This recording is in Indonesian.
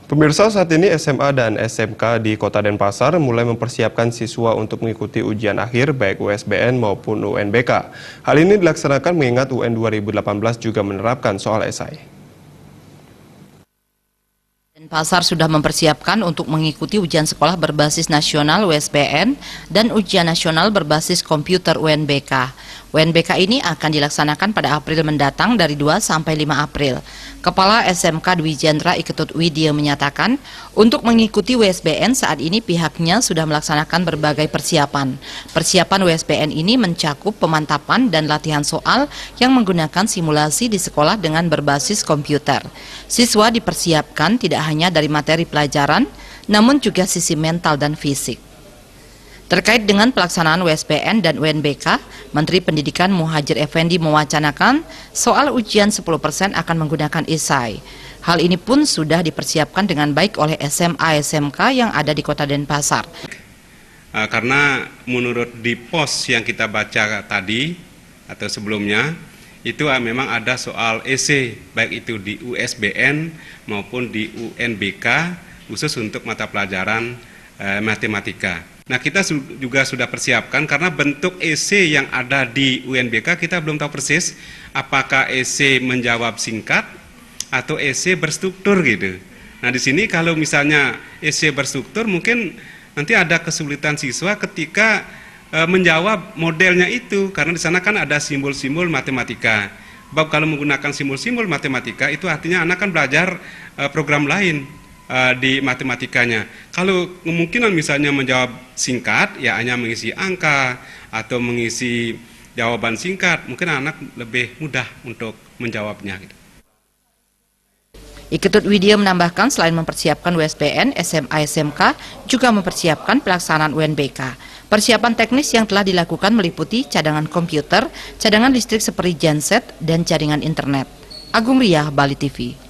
Pemirsa, saat ini SMA dan SMK di Kota Denpasar mulai mempersiapkan siswa untuk mengikuti ujian akhir baik USBN maupun UNBK. Hal ini dilaksanakan mengingat UN 2018 juga menerapkan soal esai. Denpasar sudah mempersiapkan untuk mengikuti ujian sekolah berbasis nasional USBN dan ujian nasional berbasis komputer UNBK. UNBK ini akan dilaksanakan pada April mendatang dari 2 sampai 5 April. Kepala SMK Dwi Jendra Iketut Widya menyatakan, untuk mengikuti USBN saat ini pihaknya sudah melaksanakan berbagai persiapan. Persiapan USBN ini mencakup pemantapan dan latihan soal yang menggunakan simulasi di sekolah dengan berbasis komputer. Siswa dipersiapkan tidak hanya dari materi pelajaran, namun juga sisi mental dan fisik. Terkait dengan pelaksanaan USBN dan UNBK, Menteri Pendidikan Muhadjir Effendi mewacanakan soal ujian 10% akan menggunakan esai. Hal ini pun sudah dipersiapkan dengan baik oleh SMA-SMK yang ada di Kota Denpasar. Karena menurut di pos yang kita baca tadi atau sebelumnya, itu memang ada soal esai, baik itu di USBN maupun di UNBK, khusus untuk mata pelajaran matematika. Nah, kita juga sudah persiapkan karena bentuk esai yang ada di UNBK kita belum tahu persis apakah esai menjawab singkat atau esai berstruktur gitu. Nah, di sini kalau misalnya esai berstruktur mungkin nanti ada kesulitan siswa ketika menjawab modelnya itu karena di sana kan ada simbol-simbol matematika. Sebab kalau menggunakan simbol-simbol matematika itu artinya anak kan belajar program lain di matematikanya. Kalau kemungkinan misalnya menjawab singkat, ya hanya mengisi angka atau mengisi jawaban singkat, mungkin anak lebih mudah untuk menjawabnya. Iketut Widya menambahkan selain mempersiapkan USBN, SMA SMK juga mempersiapkan pelaksanaan UNBK. Persiapan teknis yang telah dilakukan meliputi cadangan komputer, cadangan listrik seperti genset, dan jaringan internet. Agung Riyah, Bali TV.